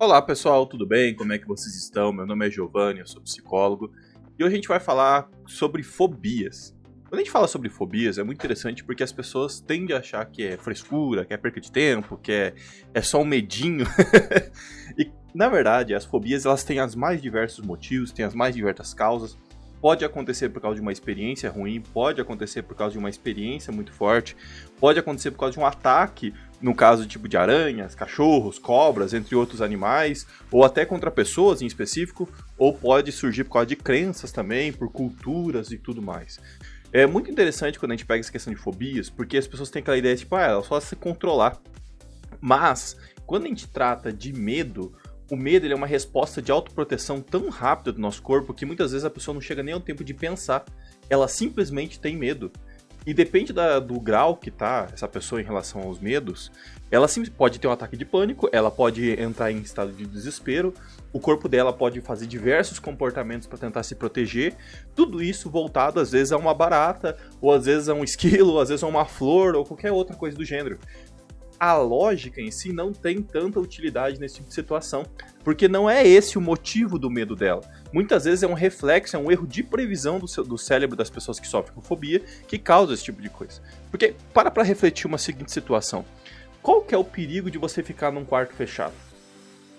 Olá pessoal, tudo bem? Como é que vocês estão? Meu nome é Giovanni, eu sou psicólogo e hoje a gente vai falar sobre fobias. Quando a gente fala sobre fobias é muito interessante porque as pessoas tendem a achar que é frescura, que é perca de tempo, que é só um medinho. E na verdade as fobias elas têm os mais diversos motivos, têm as mais diversas causas. Pode acontecer por causa de uma experiência ruim, pode acontecer por causa de uma experiência muito forte, pode acontecer por causa de um ataque, no caso tipo de aranhas, cachorros, cobras, entre outros animais, ou até contra pessoas em específico, ou pode surgir por causa de crenças também, por culturas e tudo mais. É muito interessante quando a gente pega essa questão de fobias, porque as pessoas têm aquela ideia tipo, ela só se controlar. Mas, quando a gente trata de medo, o medo ele é uma resposta de autoproteção tão rápida do nosso corpo que muitas vezes a pessoa não chega nem ao tempo de pensar. Ela simplesmente tem medo. E depende do grau que tá essa pessoa em relação aos medos, ela pode ter um ataque de pânico, ela pode entrar em estado de desespero, o corpo dela pode fazer diversos comportamentos para tentar se proteger, tudo isso voltado às vezes a uma barata, ou às vezes a um esquilo, ou às vezes a uma flor, ou qualquer outra coisa do gênero. A lógica em si não tem tanta utilidade nesse tipo de situação, porque não é esse o motivo do medo dela. Muitas vezes é um reflexo, é um erro de previsão do cérebro das pessoas que sofrem com fobia que causa esse tipo de coisa. Porque, para refletir uma seguinte situação, qual que é o perigo de você ficar num quarto fechado?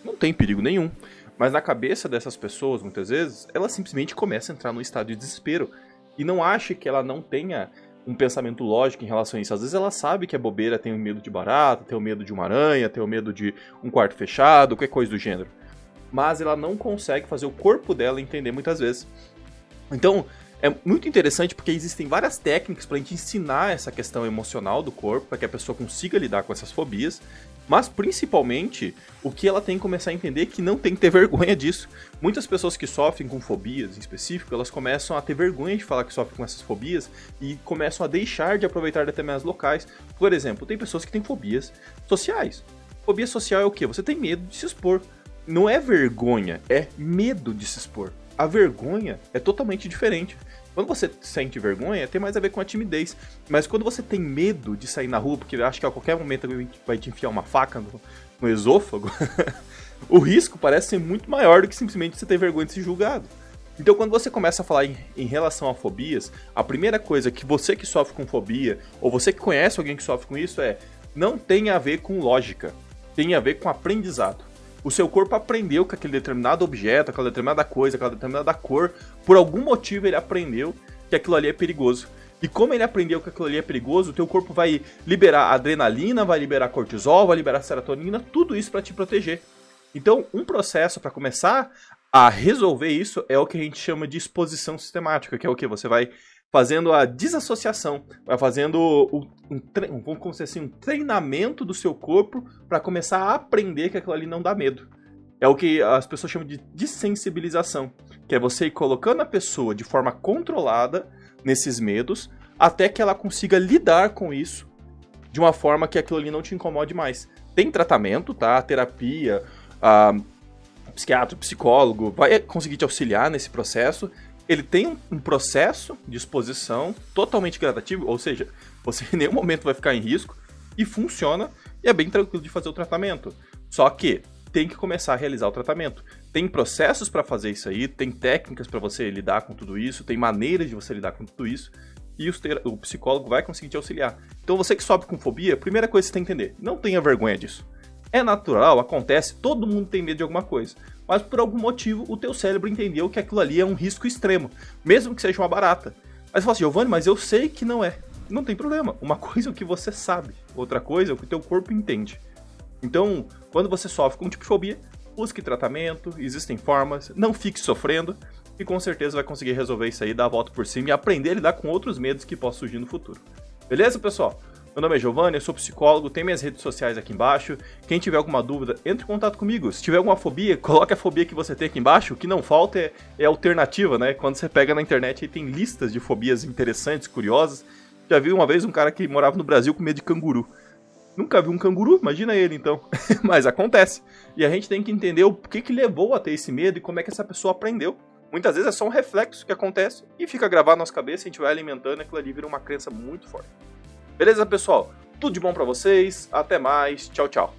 Não tem perigo nenhum, mas na cabeça dessas pessoas, muitas vezes, ela simplesmente começa a entrar num estado de desespero, e não acha que ela não tenha um pensamento lógico em relação a isso. Às vezes ela sabe que é bobeira, tem medo de barata, tem medo de uma aranha, tem medo de um quarto fechado, qualquer coisa do gênero. Mas ela não consegue fazer o corpo dela entender muitas vezes. Então, é muito interessante porque existem várias técnicas para a gente ensinar essa questão emocional do corpo, para que a pessoa consiga lidar com essas fobias, mas principalmente o que ela tem que começar a entender é que não tem que ter vergonha disso. Muitas pessoas que sofrem com fobias em específico, elas começam a ter vergonha de falar que sofrem com essas fobias e começam a deixar de aproveitar determinados locais. Por exemplo, tem pessoas que têm fobias sociais. Fobia social é o quê? Você tem medo de se expor. Não é vergonha, é medo de se expor. A vergonha é totalmente diferente. Quando você sente vergonha, tem mais a ver com a timidez. Mas quando você tem medo de sair na rua, porque acha que a qualquer momento vai te enfiar uma faca no esôfago, o risco parece ser muito maior do que simplesmente você ter vergonha de ser julgado. Então, quando você começa a falar em relação a fobias, a primeira coisa que você que sofre com fobia, ou você que conhece alguém que sofre com isso, não tem a ver com lógica, tem a ver com aprendizado. O seu corpo aprendeu que aquele determinado objeto, aquela determinada coisa, aquela determinada cor, por algum motivo ele aprendeu que aquilo ali é perigoso. E como ele aprendeu que aquilo ali é perigoso, o teu corpo vai liberar adrenalina, vai liberar cortisol, vai liberar serotonina, tudo isso para te proteger. Então, um processo para começar a resolver isso é o que a gente chama de exposição sistemática, que é o que? Você vai fazendo a desassociação, vai fazendo vamos dizer assim, um treinamento do seu corpo para começar a aprender que aquilo ali não dá medo. É o que as pessoas chamam de dessensibilização, que é você ir colocando a pessoa de forma controlada nesses medos, até que ela consiga lidar com isso de uma forma que aquilo ali não te incomode mais. Tem tratamento, tá? Terapia, psiquiatra, psicólogo, vai conseguir te auxiliar nesse processo. Ele tem um processo de exposição totalmente gradativo, ou seja, você em nenhum momento vai ficar em risco, e funciona, e é bem tranquilo de fazer o tratamento. Só que tem que começar a realizar o tratamento. Tem processos para fazer isso aí, tem técnicas para você lidar com tudo isso, tem maneiras de você lidar com tudo isso, e o psicólogo vai conseguir te auxiliar. Então você que sofre com fobia, a primeira coisa que você tem que entender, não tenha vergonha disso. É natural, acontece, todo mundo tem medo de alguma coisa. Mas por algum motivo o teu cérebro entendeu que aquilo ali é um risco extremo, mesmo que seja uma barata. Aí você fala assim, Giovanni, mas eu sei que não é. Não tem problema, uma coisa é o que você sabe, outra coisa é o que o teu corpo entende. Então, quando você sofre com um tipo de fobia, busque tratamento, existem formas, não fique sofrendo, e com certeza vai conseguir resolver isso aí, dar a volta por cima e aprender a lidar com outros medos que possam surgir no futuro. Beleza, pessoal? Meu nome é Giovanni, eu sou psicólogo, tem minhas redes sociais aqui embaixo. Quem tiver alguma dúvida, entre em contato comigo. Se tiver alguma fobia, coloque a fobia que você tem aqui embaixo. O que não falta é alternativa, né? Quando você pega na internet, aí tem listas de fobias interessantes, curiosas. Já vi uma vez um cara que morava no Brasil com medo de canguru. Nunca vi um canguru, imagina ele então. Mas acontece. E a gente tem que entender o que levou a ter esse medo e como é que essa pessoa aprendeu. Muitas vezes é só um reflexo que acontece e fica gravado na nossa cabeça, a gente vai alimentando e aquilo ali vira uma crença muito forte. Beleza, pessoal? Tudo de bom pra vocês, até mais, tchau, tchau.